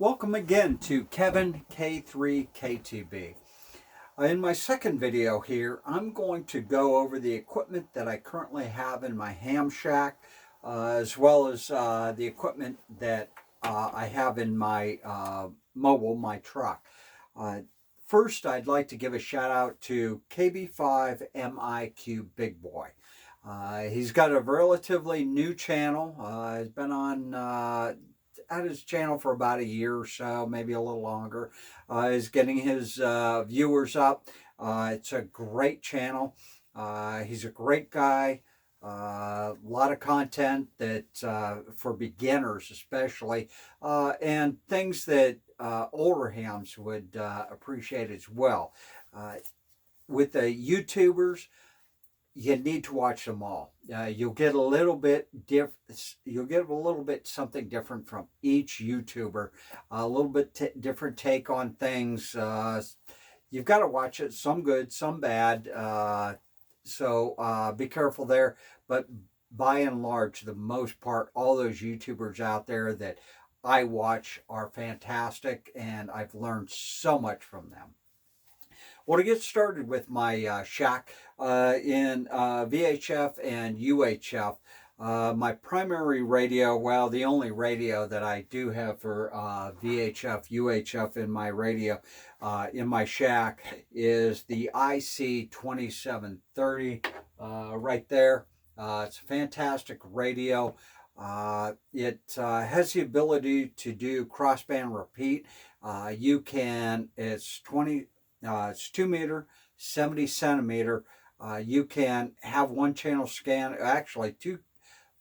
Welcome again to Kevin K3KTB. In my second video here, I'm going to go over the equipment that I currently have in my ham shack, as well as the equipment that I have in my my truck. First, I'd like to give a shout out to KB5 MIQ Big Boy. He's got a relatively new channel. He's been on at his channel for about a year or so, maybe a little longer. He's getting his viewers up. It's a great channel. He's a great guy. A lot of content that for beginners especially, and things that older hams would appreciate as well. With the YouTubers, you need to watch them all. You'll get a little bit You'll get a little bit something different from each YouTuber, a little bit different take on things. You've got to watch it. Some good, some bad. So be careful there. But by and large, the most part, all those YouTubers out there that I watch are fantastic, and I've learned so much from them. Well, to get started with my shack in VHF and UHF, my primary radio, well, the only radio that I do have for VHF, UHF in my radio, in my shack, is the IC2730 right there. It's a fantastic radio. It has the ability to do crossband repeat. It's 2 meter, 70 centimeter. You can have one channel scan, actually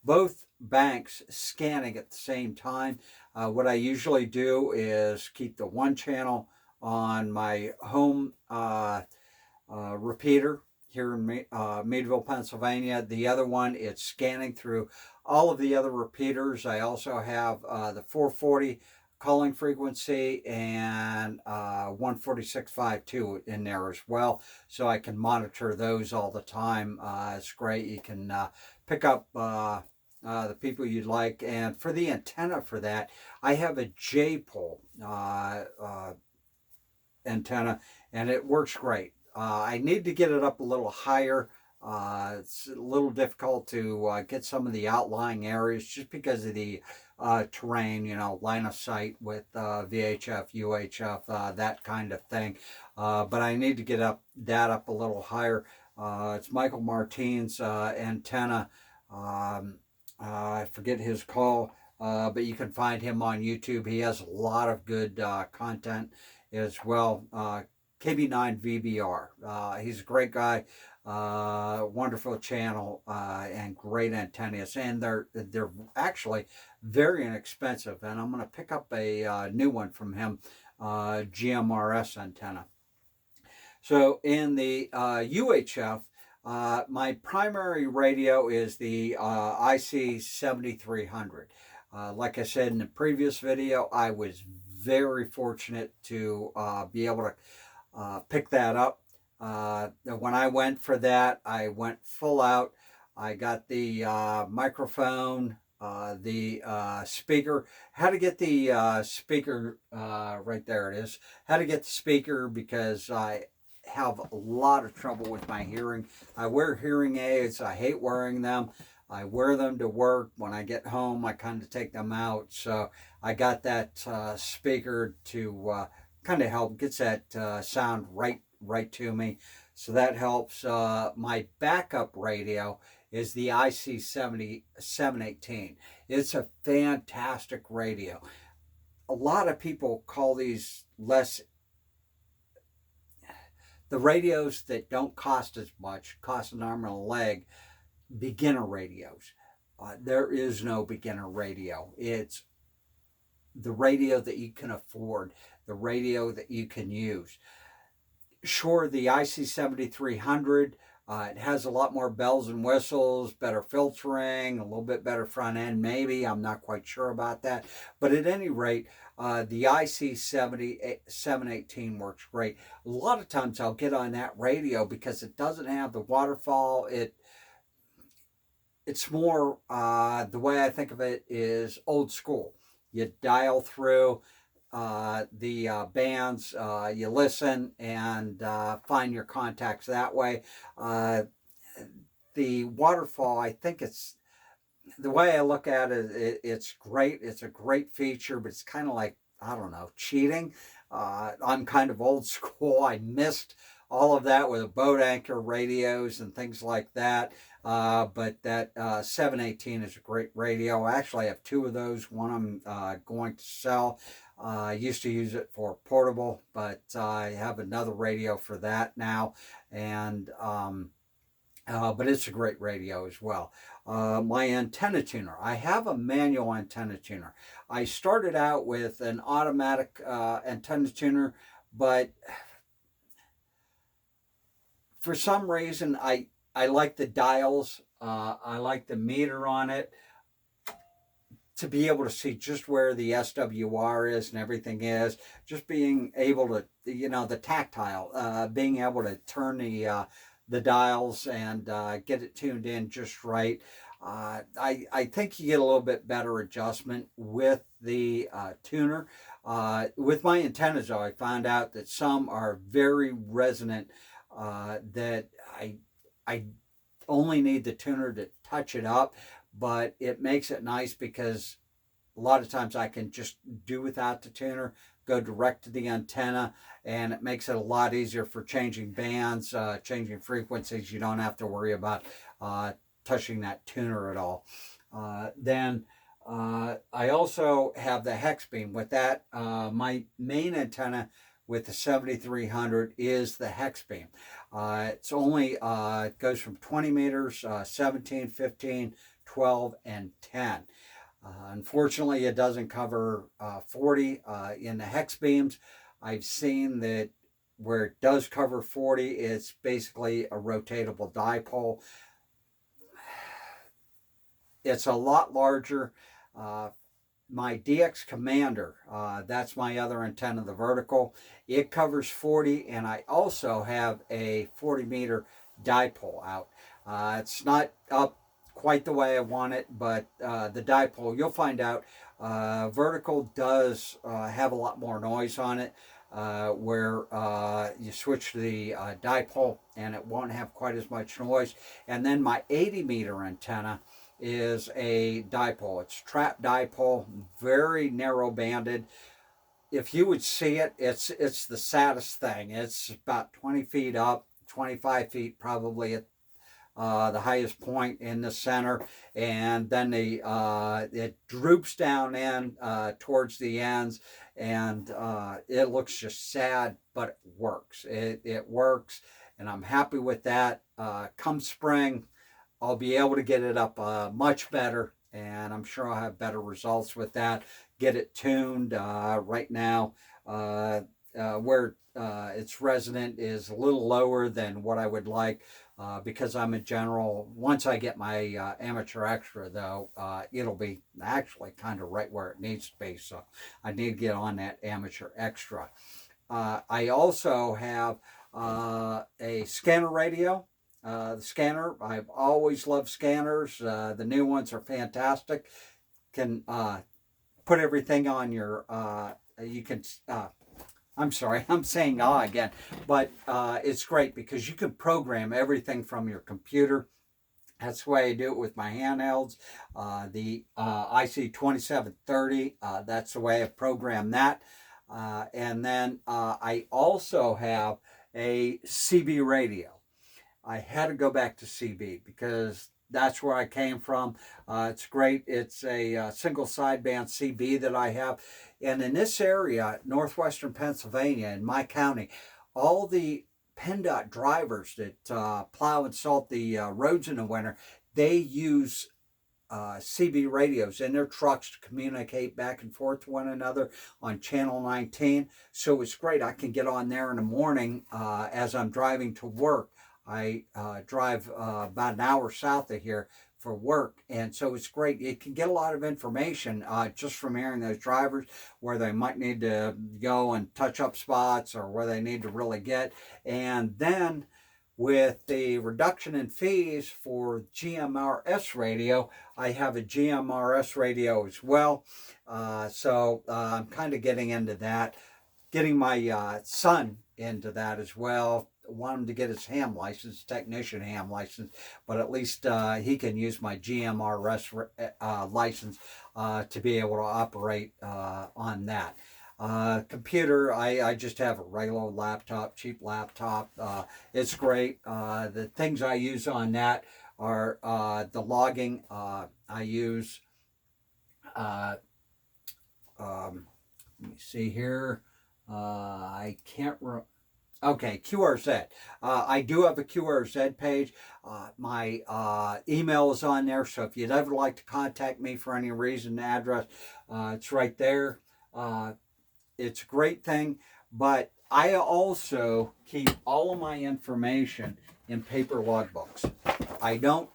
both banks scanning at the same time. What I usually do is keep the one channel on my home repeater here in Meadville, Pennsylvania. The other one, it's scanning through all of the other repeaters. I also have the 440 calling frequency and 146.52 in there as well, so I can monitor those all the time. It's great. You can pick up the people you'd like. And for the antenna for that, I have a J-pole antenna, and it works great. I need to get it up a little higher. It's a little difficult to get some of the outlying areas just because of the terrain, line of sight with VHF, UHF, that kind of thing. But I need to get that up a little higher. It's Michael Martin's antenna. I forget his call, but you can find him on YouTube. He has a lot of good content as well. KB9 VBR. He's a great guy. Wonderful channel, and great antennas, and they're actually very inexpensive. And I'm going to pick up a new one from him, GMRS antenna. So in the UHF, my primary radio is the IC7300. Like I said in the previous video, I was very fortunate to be able to pick that up. When I went for that, I went full out. I got the microphone, the speaker. How to get the speaker, right there it is. How to get the speaker, because I have a lot of trouble with my hearing. I wear hearing aids. I hate wearing them. I wear them to work. When I get home, I kind of take them out. So I got that speaker to kind of help, gets that sound right to me. So that helps. My backup radio is the IC718. It's a fantastic radio. A lot of people call these the radios that don't cost as much, cost an arm and a leg, beginner radios. There is no beginner radio. It's the radio that you can afford, the radio that you can use. Sure, the IC7300, it has a lot more bells and whistles, better filtering, a little bit better front end maybe. I'm not quite sure about that. But at any rate, the IC718 works great. A lot of times I'll get on that radio because it doesn't have the waterfall. It's more, the way I think of it is old school. You dial through, the bands. You listen and find your contacts that way. The waterfall, I think it's the way I look at it, it's great. It's a great feature, but it's kind of like, I don't know, cheating. I'm kind of old school. I missed all of that with the boat anchor radios and things like that. But that 718 is a great radio. I actually have two of those. One I'm going to sell. I used to use it for portable, but I have another radio for that now. And but it's a great radio as well. My antenna tuner. I have a manual antenna tuner. I started out with an automatic antenna tuner, but for some reason I like the dials. I like the meter on it to be able to see just where the SWR is and everything is. Just being able to, the tactile, being able to turn the dials and get it tuned in just right. I think you get a little bit better adjustment with the tuner. With my antennas, though, I found out that some are very resonant. That I only need the tuner to touch it up, but it makes it nice because a lot of times I can just do without the tuner, go direct to the antenna, and it makes it a lot easier for changing bands, changing frequencies. You don't have to worry about touching that tuner at all. Then I also have the hex beam. With that, my main antenna with the 7300 is the hex beam. It's only, it goes from 20 meters, 17, 15, 12, and 10. Unfortunately, it doesn't cover 40 in the hex beams. I've seen that where it does cover 40, it's basically a rotatable dipole. It's a lot larger. My DX Commander, that's my other antenna, the vertical. It covers 40, and I also have a 40 meter dipole out. It's not up quite the way I want it, but the dipole, you'll find out, vertical does have a lot more noise on it, where you switch to the dipole and it won't have quite as much noise. And then my 80 meter antenna is a dipole. It's trap dipole, very narrow banded. If you would see it, it's the saddest thing. It's about 20 feet up, 25 feet probably at the highest point in the center, and then it droops down in towards the ends, and it looks just sad, but it works. It works, and I'm happy with that. Come spring, I'll be able to get it up much better, and I'm sure I'll have better results with that. Get it tuned. Right now, where its resonant is a little lower than what I would like, because I'm a general. Once I get my amateur extra, though, it'll be actually kind of right where it needs to be, so I need to get on that amateur extra. I also have a scanner radio. The scanner, I've always loved scanners. The new ones are fantastic. Can put everything on your, you can, I'm sorry, I'm saying again, but it's great because you can program everything from your computer. That's the way I do it with my handhelds. The IC2730, that's the way I program that. And then I also have a CB radio. I had to go back to CB because that's where I came from. It's great. It's a single sideband CB that I have. And in this area, northwestern Pennsylvania, in my county, all the PennDOT drivers that plow and salt the roads in the winter, they use CB radios in their trucks to communicate back and forth to one another on channel 19. So it's great. I can get on there in the morning as I'm driving to work. I drive about an hour south of here for work, and so it's great. It can get a lot of information just from hearing those drivers, where they might need to go and touch up spots or where they need to really get. And then with the reduction in fees for GMRS radio, I have a GMRS radio as well. So I'm kind of getting into that, getting my son into that as well. Want him to get his ham license, technician ham license, but at least he can use my GMRS license to be able to operate on that. Computer, I just have a regular laptop, cheap laptop. It's great. The things I use on that are the logging. I use, let me see here. I can't remember. Okay, QRZ. I do have a QRZ page. My email is on there, so if you'd ever like to contact me for any reason, the address, it's right there. It's a great thing, but I also keep all of my information in paper logbooks. I don't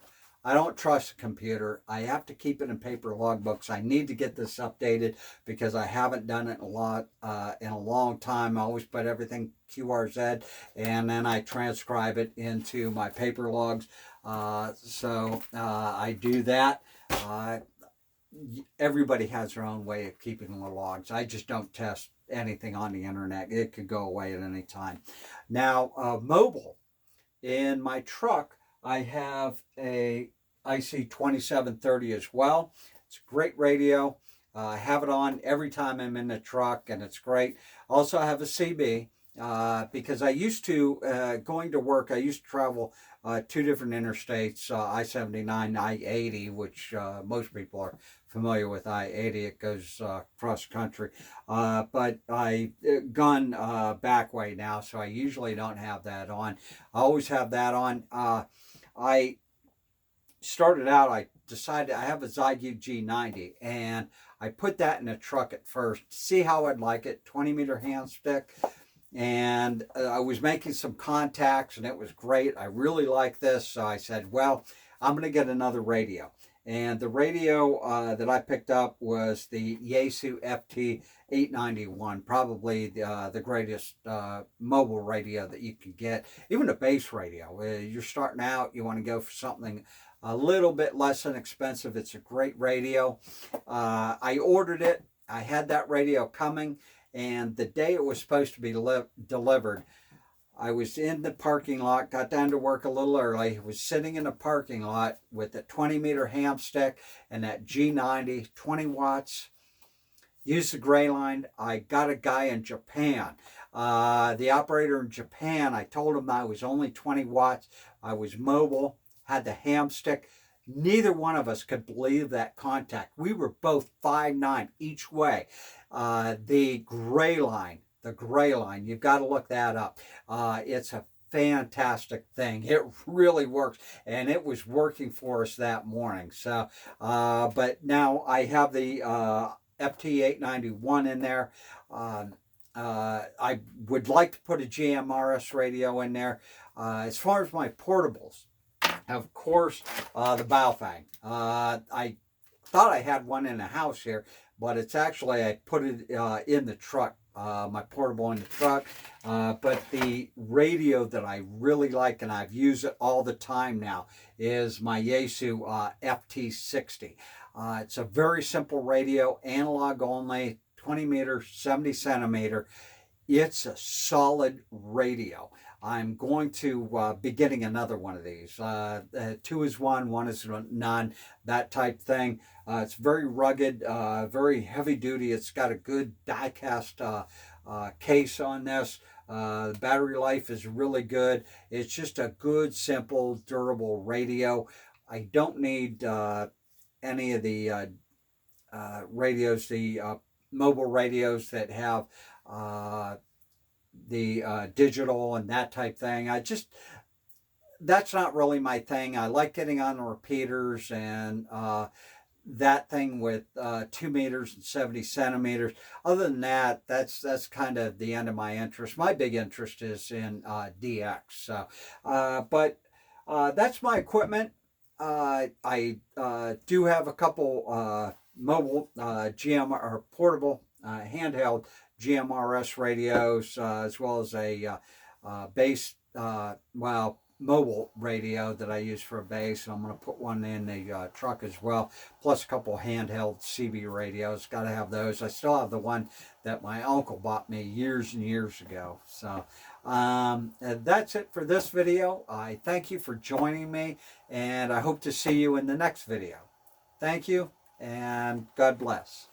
trust a computer. I have to keep it in paper logbooks. I need to get this updated because I haven't done it in a long time. I always put everything QRZ and then I transcribe it into my paper logs. So I do that. Everybody has their own way of keeping the logs. I just don't test anything on the internet. It could go away at any time. Now, mobile. In my truck, I have a IC 2730 as well. It's a great radio. I have it on every time I'm in the truck, and it's great. Also, I have a CB because I used to, going to work, I used to travel two different interstates, I-79, I-80, which most people are familiar with I-80. It goes cross country. But I gone back way now, so I usually don't have that on. I always have that on. I started out, I decided I have a Zygu G90, and I put that in a truck at first to see how I'd like it, 20-meter hand stick. And I was making some contacts, and it was great. I really like this, so I said, well, I'm going to get another radio. And the radio that I picked up was the Yaesu FT891, probably the greatest mobile radio that you can get, even a base radio. You're starting out, you want to go for something a little bit less inexpensive. It's a great radio. I ordered it. I had that radio coming, and the day it was supposed to be delivered, I was in the parking lot, got down to work a little early, was sitting in the parking lot with a 20-meter ham stick and that G90, 20 watts, used the gray line. I got a guy in Japan. The operator in Japan, I told him I was only 20 watts. I was mobile, had the ham stick. Neither one of us could believe that contact. We were both 5'9" each way. The gray line, you've got to look that up. It's a fantastic thing. It really works, and it was working for us that morning. So, but now I have the FT891 in there. I would like to put a GMRS radio in there. As far as my portables, of course, the Baofeng. I thought I had one in the house here, but it's actually, I put it in the truck, my portable in the truck. But the radio that I really like, and I've used it all the time now, is my Yaesu FT60. It's a very simple radio, analog only, 20 meter, 70 centimeter. It's a solid radio. I'm going to be getting another one of these. 2 is 1, 1 is none, that type thing. It's very rugged, very heavy duty. It's got a good die-cast case on this. The battery life is really good. It's just a good, simple, durable radio. I don't need any of the radios, the mobile radios that have the digital and that type thing. That's not really my thing. I like getting on the repeaters and that thing with 2 meters and 70 centimeters. Other than that, that's kind of the end of my interest. My big interest is in DX. So, but that's my equipment. I do have a couple mobile GM or portable handheld GMRS radios, as well as a base, well, mobile radio that I use for a base, and I'm going to put one in the truck as well, plus a couple handheld CB radios. Got to have those. I still have the one that my uncle bought me years and years ago. So that's it for this video. I thank you for joining me, and I hope to see you in the next video. Thank you, and God bless.